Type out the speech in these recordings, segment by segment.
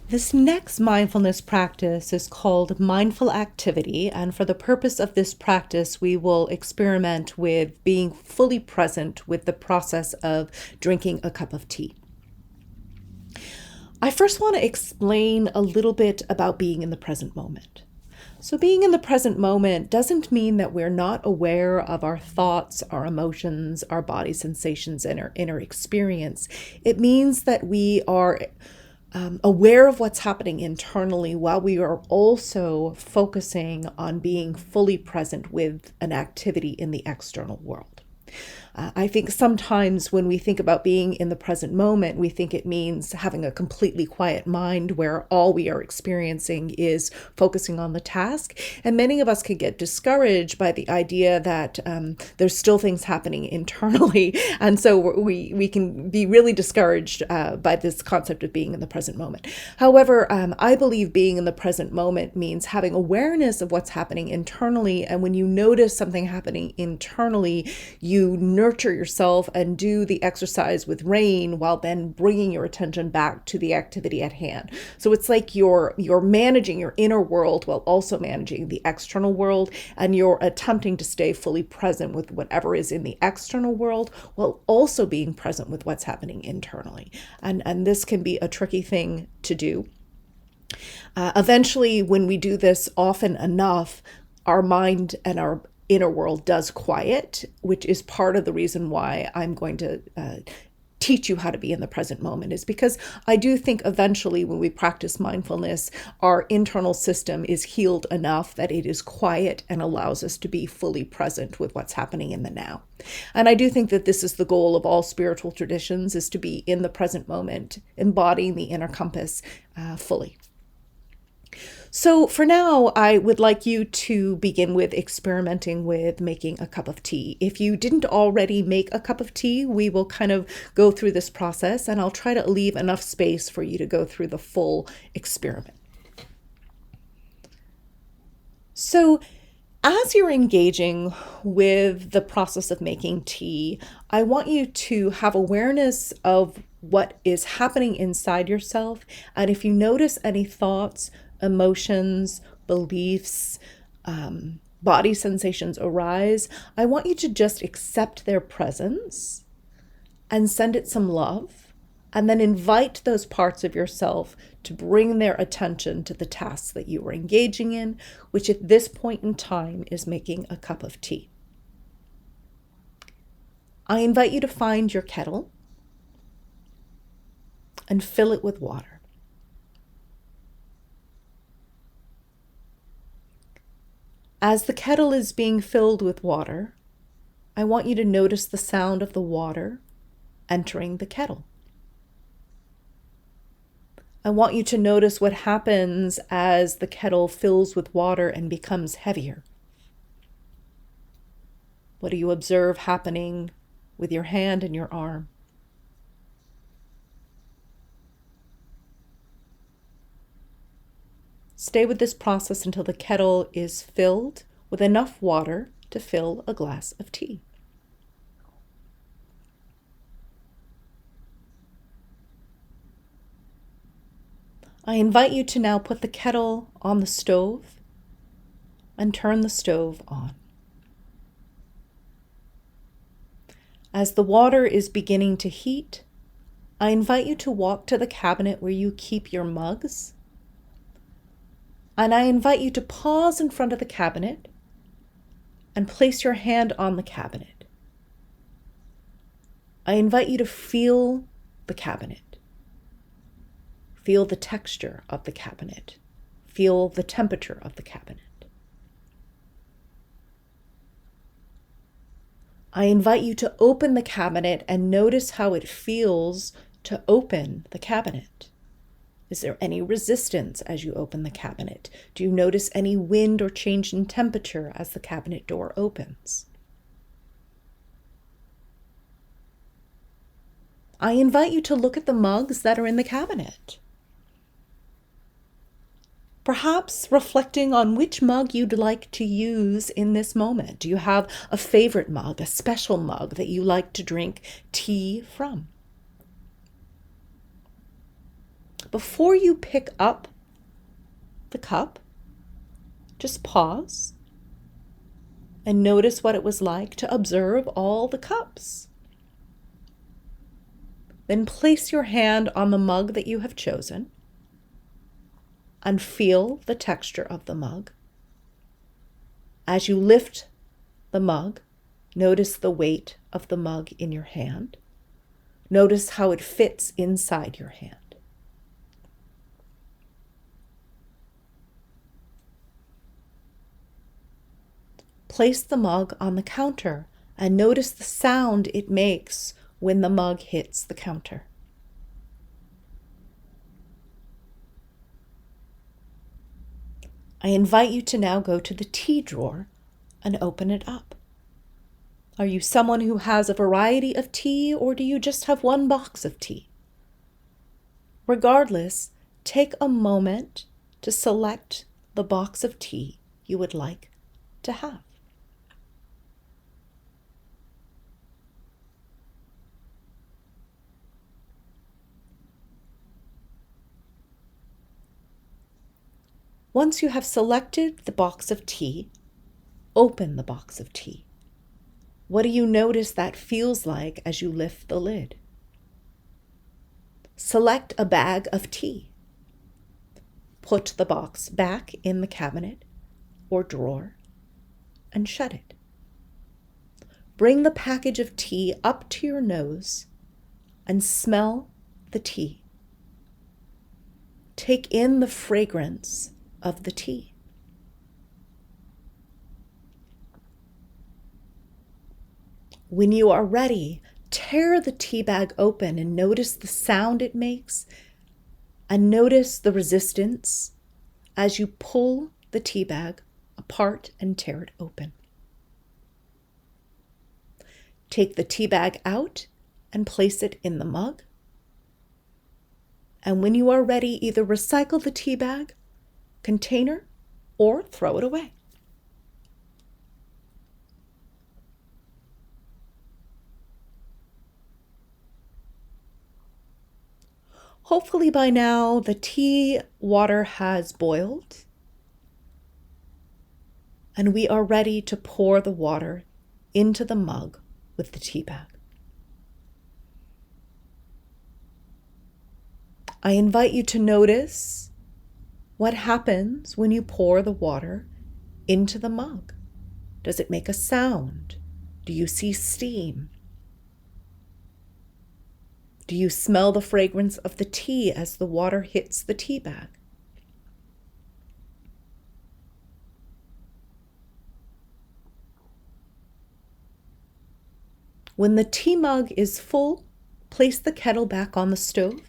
This next mindfulness practice is called mindful activity, and for the purpose of this practice, we will experiment with being fully present with the process of drinking a cup of tea. I first want to explain a little bit about being in the present moment. So, being in the present moment doesn't mean that we're not aware of our thoughts, our emotions, our body sensations, and our inner experience. It means that we are aware of what's happening internally while we are also focusing on being fully present with an activity in the external world. I think sometimes when we think about being in the present moment, we think it means having a completely quiet mind where all we are experiencing is focusing on the task. And many of us can get discouraged by the idea that there's still things happening internally. And so we can be really discouraged by this concept of being in the present moment. However, I believe being in the present moment means having awareness of what's happening internally. And when you notice something happening internally, you nurture yourself and do the exercise with rain while then bringing your attention back to the activity at hand. So it's like you're managing your inner world while also managing the external world, and you're attempting to stay fully present with whatever is in the external world while also being present with what's happening internally. And this can be a tricky thing to do. Eventually, when we do this often enough, our mind and our inner world does quiet, which is part of the reason why I'm going to teach you how to be in the present moment, is because I do think eventually when we practice mindfulness, our internal system is healed enough that it is quiet and allows us to be fully present with what's happening in the now. And I do think that this is the goal of all spiritual traditions, is to be in the present moment, embodying the inner compass fully. So for now, I would like you to begin with experimenting with making a cup of tea. If you didn't already make a cup of tea, we will kind of go through this process, and I'll try to leave enough space for you to go through the full experiment. So as you're engaging with the process of making tea, I want you to have awareness of what is happening inside yourself. And if you notice any thoughts, emotions, beliefs, body sensations arise, I want you to just accept their presence and send it some love, and then invite those parts of yourself to bring their attention to the tasks that you are engaging in, which at this point in time is making a cup of tea. I invite you to find your kettle and fill it with water. As the kettle is being filled with water, I want you to notice the sound of the water entering the kettle. I want you to notice what happens as the kettle fills with water and becomes heavier. What do you observe happening with your hand and your arm? Stay with this process until the kettle is filled with enough water to fill a glass of tea. I invite you to now put the kettle on the stove and turn the stove on. As the water is beginning to heat, I invite you to walk to the cabinet where you keep your mugs. And I invite you to pause in front of the cabinet and place your hand on the cabinet. I invite you to feel the cabinet. Feel the texture of the cabinet. Feel the temperature of the cabinet. I invite you to open the cabinet and notice how it feels to open the cabinet. Is there any resistance as you open the cabinet? Do you notice any wind or change in temperature as the cabinet door opens? I invite you to look at the mugs that are in the cabinet. Perhaps reflecting on which mug you'd like to use in this moment. Do you have a favorite mug, a special mug that you like to drink tea from? before you pick up the cup, just pause and notice what it was like to observe all the cups. Then place your hand on the mug that you have chosen and feel the texture of the mug. As you lift the mug, notice the weight of the mug in your hand. Notice how it fits inside your hand. Place the mug on the counter and notice the sound it makes when the mug hits the counter. I invite you to now go to the tea drawer and open it up. Are you someone who has a variety of tea, or do you just have one box of tea? Regardless, take a moment to select the box of tea you would like to have. Once you have selected the box of tea, open the box of tea. What do you notice that feels like as you lift the lid? Select a bag of tea. Put the box back in the cabinet or drawer and shut it. Bring the package of tea up to your nose and smell the tea. Take in the fragrance of the tea. When you are ready, tear the tea bag open and notice the sound it makes, and notice the resistance as you pull the tea bag apart and tear it open. Take the tea bag out and place it in the mug. And when you are ready, either recycle the tea bag, container, or throw it away. Hopefully by now the tea water has boiled and we are ready to pour the water into the mug with the tea bag. I invite you to notice what happens when you pour the water into the mug. Does it make a sound? Do you see steam? Do you smell the fragrance of the tea as the water hits the tea bag? When the tea mug is full, place the kettle back on the stove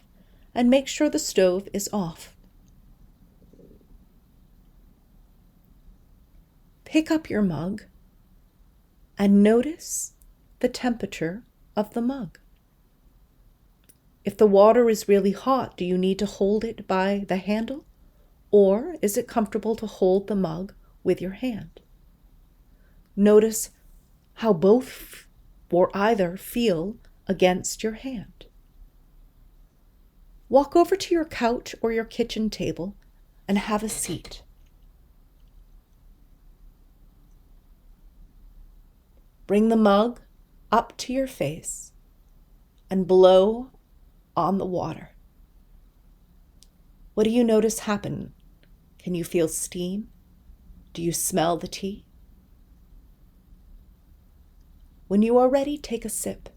and make sure the stove is off. Pick up your mug and notice the temperature of the mug. If the water is really hot, do you need to hold it by the handle, or is it comfortable to hold the mug with your hand? Notice how both or either feel against your hand. Walk over to your couch or your kitchen table and have a seat. Bring the mug up to your face and blow on the water. What do you notice happen? Can you feel steam? Do you smell the tea? When you are ready, take a sip.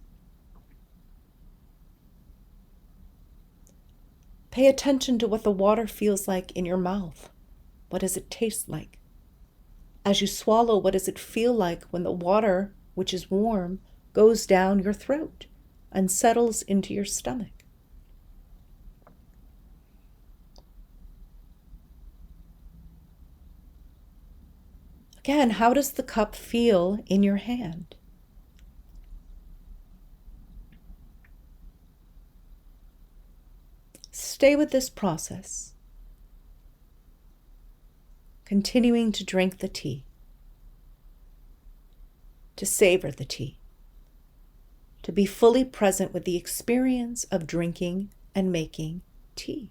Pay attention to what the water feels like in your mouth. What does it taste like? As you swallow, what does it feel like when the water, which is warm, goes down your throat and settles into your stomach? Again, how does the cup feel in your hand? Stay with this process, continuing to drink the tea, to savor the tea, to be fully present with the experience of drinking and making tea.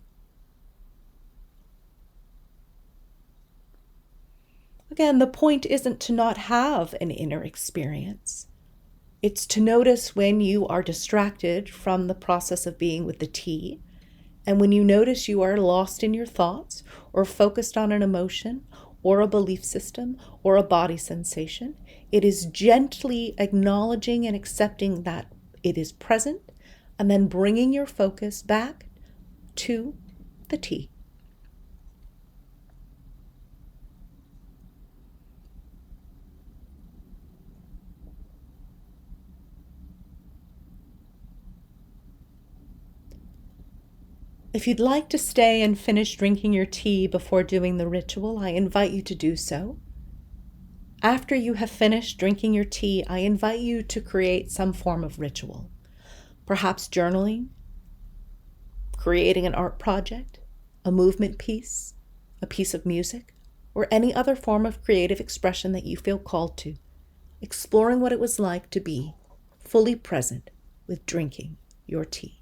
Again, the point isn't to not have an inner experience. It's to notice when you are distracted from the process of being with the tea, and when you notice you are lost in your thoughts or focused on an emotion or a belief system or a body sensation, it is gently acknowledging and accepting that it is present and then bringing your focus back to the tea. If you'd like to stay and finish drinking your tea before doing the ritual, I invite you to do so. After you have finished drinking your tea, I invite you to create some form of ritual. Perhaps journaling, creating an art project, a movement piece, a piece of music, or any other form of creative expression that you feel called to, exploring what it was like to be fully present with drinking your tea.